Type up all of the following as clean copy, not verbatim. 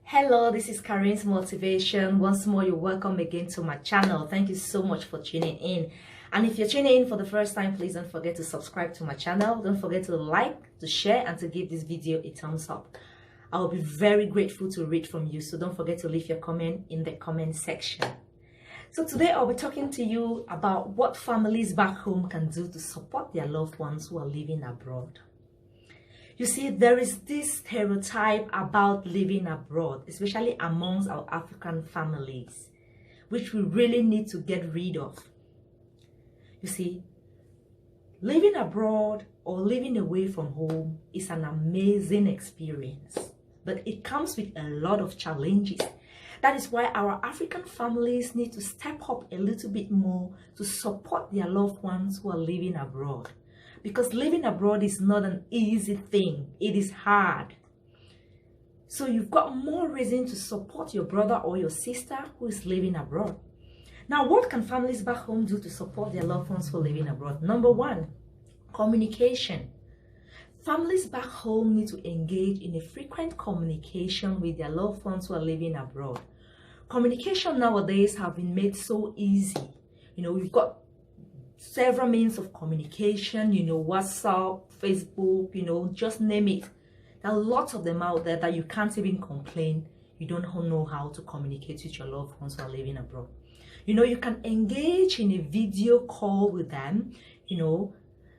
Hello, this is Karin's Motivation. Once more, you're welcome again to my channel. Thank you so much for tuning in. And if you're tuning in for the first time, please don't forget to subscribe to my channel. Don't forget to like, to share, and to give this video a thumbs up. I will be very grateful to read from you. So don't forget to leave your comment in the comment section. So today I'll be talking to you about what families back home can do to support their loved ones who are living abroad. You see, there is this stereotype about living abroad, especially amongst our African families, which we really need to get rid of. You see, living abroad or living away from home is an amazing experience, but it comes with a lot of challenges. That is why our African families need to step up a little bit more to support their loved ones who are living abroad. Because living abroad is not an easy thing. It is hard. So you've got more reason to support your brother or your sister who is living abroad. Now, what can families back home do to support their loved ones who are living abroad? Number one, communication. Families back home need to engage in a frequent communication with their loved ones who are living abroad. Communication nowadays have been made so easy. You know, we've got several means of communication, WhatsApp, Facebook, just name it. There are lots of them out there that you can't even complain. You don't know how to communicate with your loved ones who are living abroad. You can engage in a video call with them,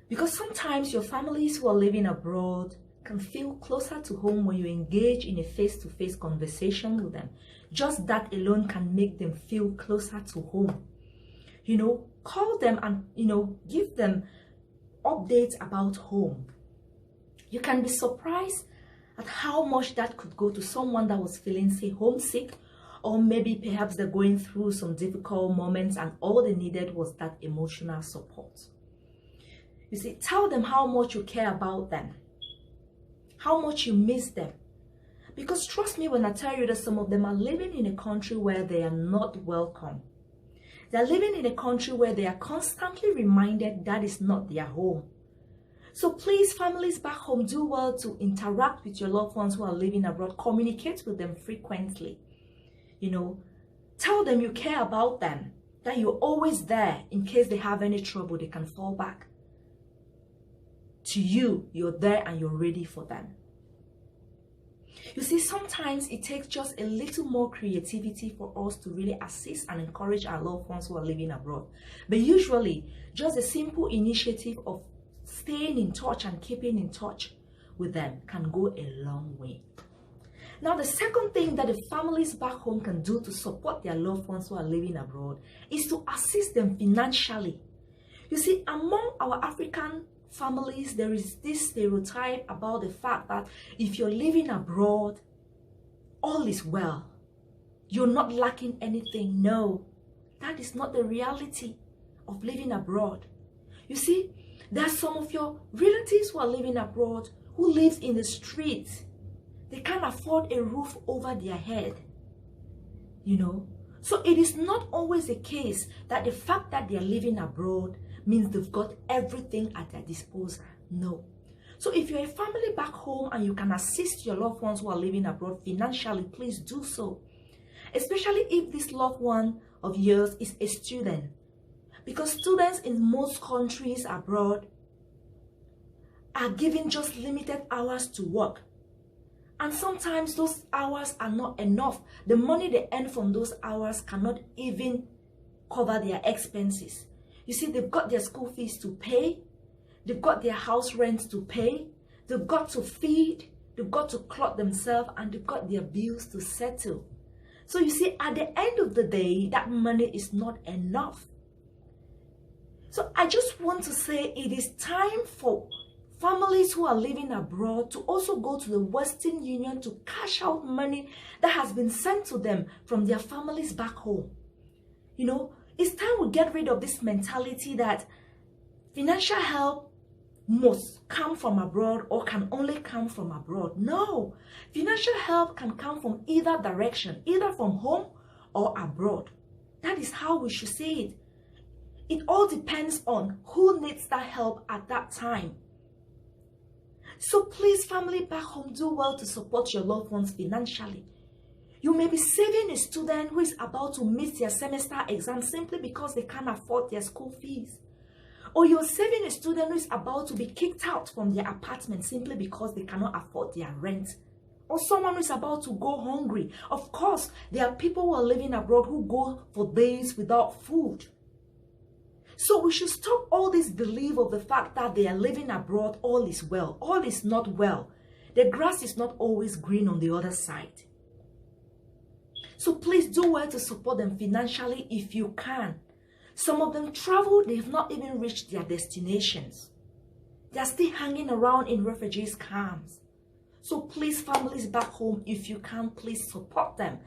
because sometimes your families who are living abroad can feel closer to home when you engage in a face-to-face conversation with them. Just that alone can make them feel closer to home. Call them and, give them updates about home. You can be surprised at how much that could go to someone that was feeling, say, homesick, or maybe perhaps they're going through some difficult moments and all they needed was that emotional support. You see, tell them how much you care about them, how much you miss them. Because trust me when I tell you that some of them are living in a country where they are not welcome. They're living in a country where they are constantly reminded that is not their home. So please, families back home, do well to interact with your loved ones who are living abroad. Communicate with them frequently. Tell them you care about them, that you're always there in case they have any trouble, they can fall back to you. You're there and you're ready for them. You see, sometimes it takes just a little more creativity for us to really assist and encourage our loved ones who are living abroad. But usually, just a simple initiative of staying in touch and keeping in touch with them can go a long way. Now, the second thing that the families back home can do to support their loved ones who are living abroad is to assist them financially. You see, among our African families, there is this stereotype about the fact that if you're living abroad, all is well. You're not lacking anything. No, that is not the reality of living abroad. You see, there are some of your relatives who are living abroad who live in the streets. They can't afford a roof over their head. So it is not always the case that the fact that they are living abroad means they've got everything at their disposal. No. So if you're a family back home and you can assist your loved ones who are living abroad financially, please do so. Especially if this loved one of yours is a student. Because students in most countries abroad are given just limited hours to work. And sometimes those hours are not enough. The money they earn from those hours cannot even cover their expenses. You see, they've got their school fees to pay, they've got their house rent to pay, they've got to feed, they've got to clothe themselves, and they've got their bills to settle. So you see, at the end of the day, that money is not enough. So I just want to say it is time for families who are living abroad to also go to the Western Union to cash out money that has been sent to them from their families back home. It's time we get rid of this mentality that financial help must come from abroad or can only come from abroad. No, financial help can come from either direction, either from home or abroad. That is how we should see it. It all depends on who needs that help at that time. So please, family back home, do well to support your loved ones financially. You may be saving a student who is about to miss their semester exam simply because they can't afford their school fees. Or you're saving a student who is about to be kicked out from their apartment simply because they cannot afford their rent. Or someone who is about to go hungry. Of course, there are people who are living abroad who go for days without food. So we should stop all this belief of the fact that they are living abroad, all is well. All is not well. The grass is not always green on the other side. So please do well to support them financially if you can. Some of them travel, they've not even reached their destinations. They're still hanging around in refugees camps. So please, families back home, if you can, please support them.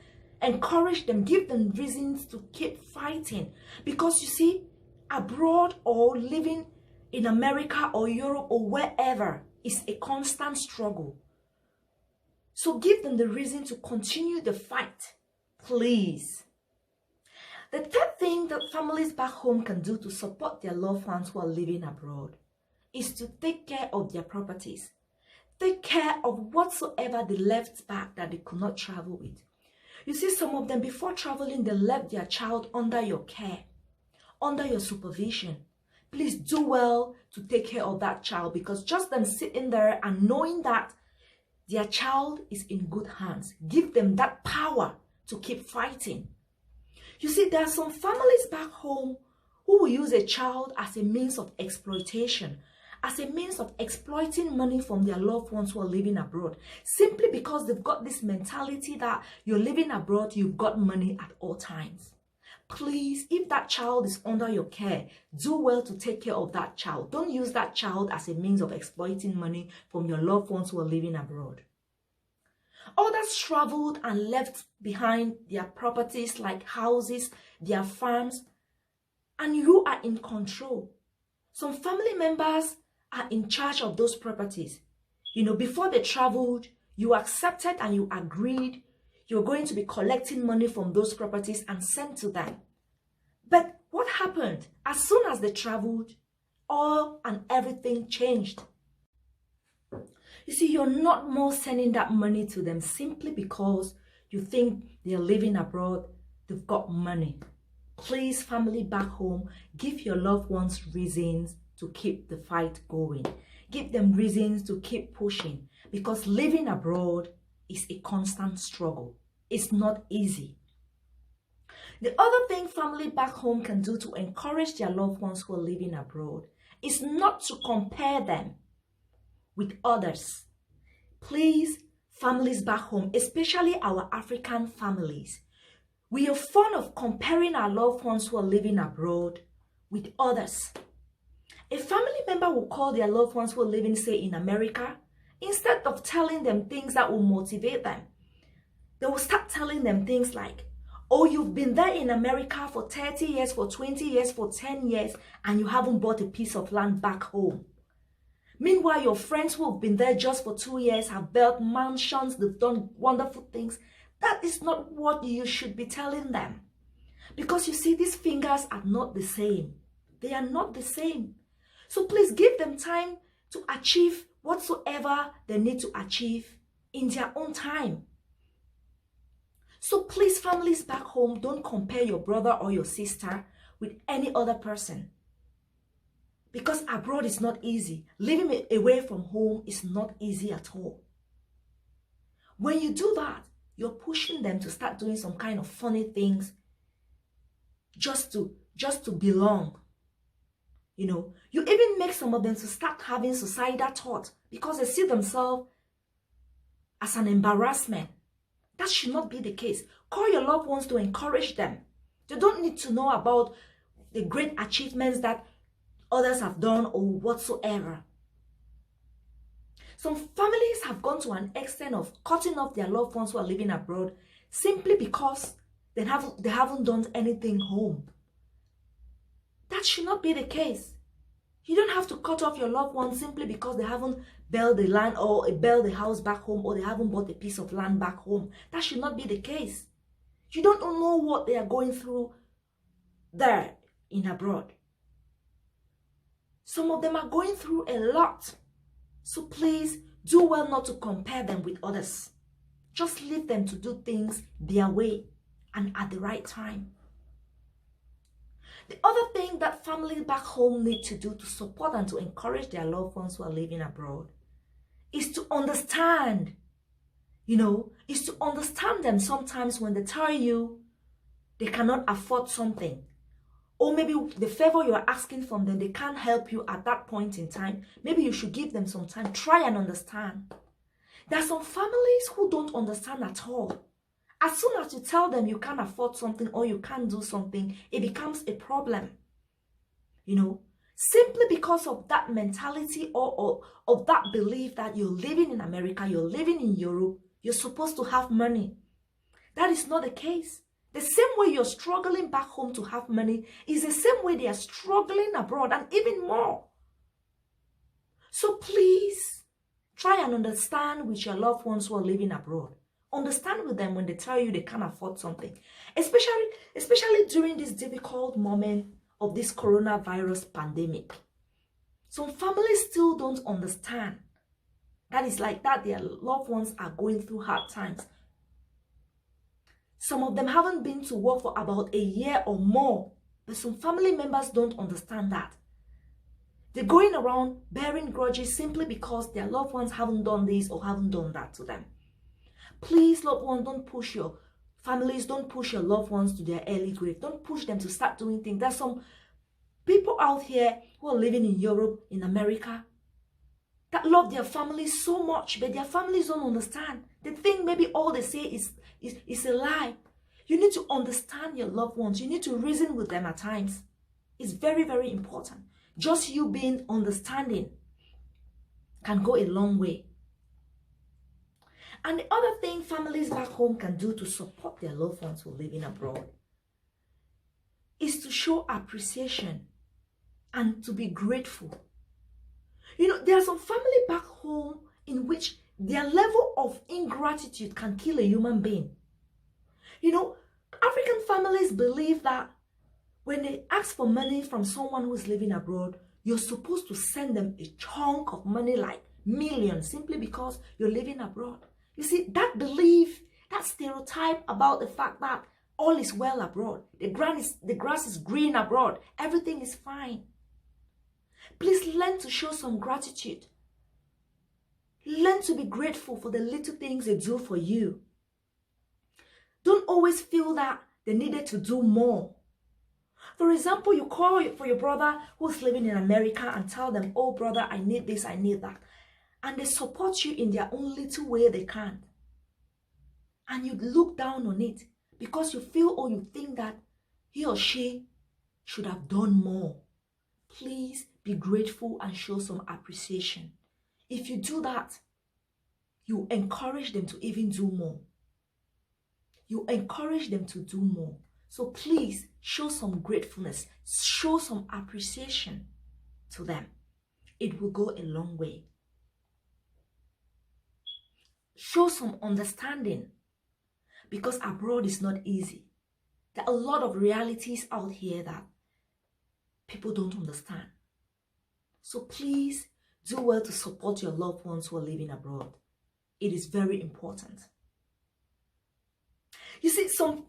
Encourage them, give them reasons to keep fighting. Because you see, abroad or living in America or Europe or wherever is a constant struggle. So give them the reason to continue the fight, please. The third thing that families back home can do to support their loved ones who are living abroad is to take care of their properties. Take care of whatsoever they left back that they could not travel with. You see, some of them before traveling, they left their child under your care, under your supervision. Please do well to take care of that child, because just them sitting there and knowing that their child is in good hands, give them that power to keep fighting. You see, there are some families back home who will use a child as a means of exploitation, as a means of exploiting money from their loved ones who are living abroad, simply because they've got this mentality that you're living abroad, you've got money at all times. Please, if that child is under your care, do well to take care of that child. Don't use that child as a means of exploiting money from your loved ones who are living abroad. Others traveled and left behind their properties like houses, their farms, and you are in control. Some family members are in charge of those properties. You know, before they traveled, you accepted and you agreed you're going to be collecting money from those properties and sent to them. But what happened? As soon as they traveled, all and everything changed. You see, you're not more sending that money to them simply because you think they're living abroad, they've got money. Please, family back home, give your loved ones reasons to keep the fight going. Give them reasons to keep pushing, because living abroad is a constant struggle. It's not easy. The other thing family back home can do to encourage their loved ones who are living abroad is not to compare them with others. Please, families back home, especially our African families, we are fond of comparing our loved ones who are living abroad with others. A family member will call their loved ones who are living, say, in America. Instead of telling them things that will motivate them, they will start telling them things like, oh, you've been there in America for 30 years, for 20 years, for 10 years, and you haven't bought a piece of land back home. Meanwhile, your friends who have been there just for 2 years have built mansions, they've done wonderful things. That is not what you should be telling them. Because you see, these fingers are not the same. They are not the same. So please give them time to achieve whatsoever they need to achieve in their own time. So please, families back home, don't compare your brother or your sister with any other person. Because abroad is not easy. Living away from home is not easy at all. When you do that, you're pushing them to start doing some kind of funny things just to belong. You know, you even make some of them to start having suicidal thoughts because they see themselves as an embarrassment. That should not be the case. Call your loved ones to encourage them. They don't need to know about the great achievements that others have done or whatsoever. Some families have gone to an extent of cutting off their loved ones who are living abroad simply because they haven't done anything home. That should not be the case. You don't have to cut off your loved ones simply because they haven't built the land or built the house back home, or they haven't bought a piece of land back home. That should not be the case. You don't know what they are going through there in abroad. Some of them are going through a lot. So please do well not to compare them with others. Just leave them to do things their way and at the right time. The other thing that families back home need to do to support and to encourage their loved ones who are living abroad is to understand, is to understand them sometimes when they tell you they cannot afford something. Or maybe the favor you are asking from them, they can't help you at that point in time. Maybe you should give them some time. Try and understand. There are some families who don't understand at all. As soon as you tell them you can't afford something or you can't do something, it becomes a problem. Simply because of that mentality or of that belief that you're living in America, you're living in Europe, you're supposed to have money. That is not the case. The same way you're struggling back home to have money is the same way they are struggling abroad, and even more. So please, try and understand with your loved ones who are living abroad. Understand with them when they tell you they can't afford something. Especially during this difficult moment of this coronavirus pandemic. Some families still don't understand. That is like that their loved ones are going through hard times. Some of them haven't been to work for about a year or more. But some family members don't understand that. They're going around bearing grudges simply because their loved ones haven't done this or haven't done that to them. Please, loved ones, don't push your families, don't push your loved ones to their early grave. Don't push them to start doing things. There's some people out here who are living in Europe, in America, that love their families so much, but their families don't understand. They think maybe all they say is a lie. You need to understand your loved ones. You need to reason with them at times. It's very, very important. Just you being understanding can go a long way. And the other thing families back home can do to support their loved ones who are living abroad is to show appreciation and to be grateful. There are some family back home in which their level of ingratitude can kill a human being. African families believe that when they ask for money from someone who is living abroad, you're supposed to send them a chunk of money like millions simply because you're living abroad. You see, that belief, that stereotype about the fact that all is well abroad, the grass is green abroad, everything is fine. Please learn to show some gratitude. Learn to be grateful for the little things they do for you. Don't always feel that they needed to do more. For example, you call for your brother who's living in America and tell them, oh brother, I need this, I need that. And they support you in their own little way they can. And you look down on it because you feel or you think that he or she should have done more. Please be grateful and show some appreciation. If you do that, you encourage them to even do more. You encourage them to do more. So please show some gratefulness, show some appreciation to them. It will go a long way. Show some understanding, because abroad is not easy. There are a lot of realities out here that people don't understand. So please do well to support your loved ones who are living abroad. It is very important. You see, some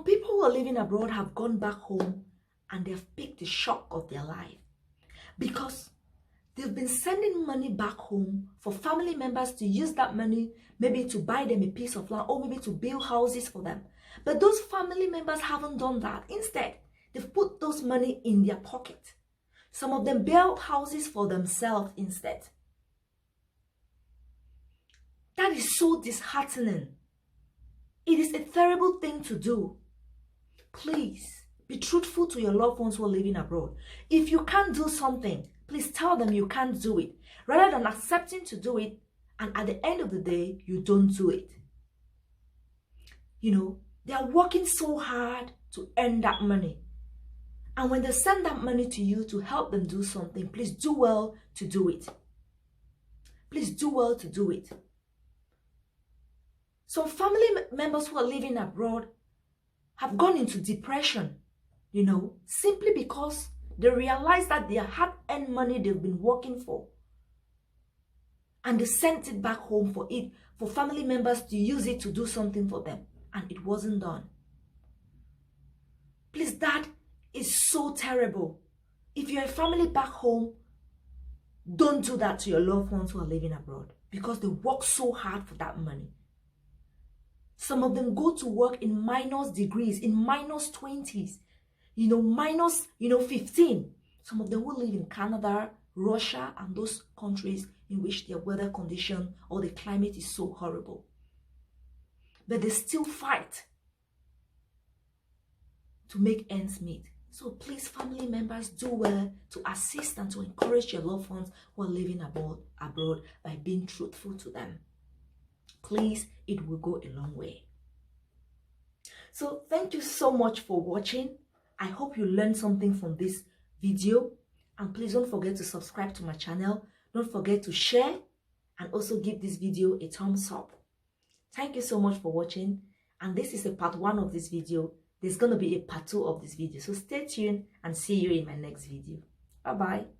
people who are living abroad have gone back home and they've picked the shock of their life because they've been sending money back home for family members to use that money maybe to buy them a piece of land or maybe to build houses for them. But those family members haven't done that. Instead, they've put those money in their pocket. Some of them built houses for themselves instead. That is so disheartening. It is a terrible thing to do. Please be truthful to your loved ones who are living abroad. If you can't do something, please tell them you can't do it, rather than accepting to do it and at the end of the day, you don't do it. They are working so hard to earn that money. And when they send that money to you to help them do something, please do well to do it. Please do well to do it. Some family members who are living abroad have gone into depression, simply because they realize that their hard-earned money they've been working for and they sent it back home for family members to use it to do something for them, and it wasn't done. Please, that is so terrible. If you're a family back home, don't do that to your loved ones who are living abroad, because they work so hard for that money. Some of them go to work in minus degrees, in minus 20s, minus 15. Some of them will live in Canada, Russia, and those countries in which their weather condition or the climate is so horrible. But they still fight to make ends meet. So please, family members, do well to assist and to encourage your loved ones who are living abroad by being truthful to them. Please, it will go a long way. So thank you so much for watching. I hope you learned something from this video. And please don't forget to subscribe to my channel. Don't forget to share and also give this video a thumbs up. Thank you so much for watching. And this is a part 1 of this video. There's going to be a part 2 of this video. So stay tuned and see you in my next video. Bye-bye.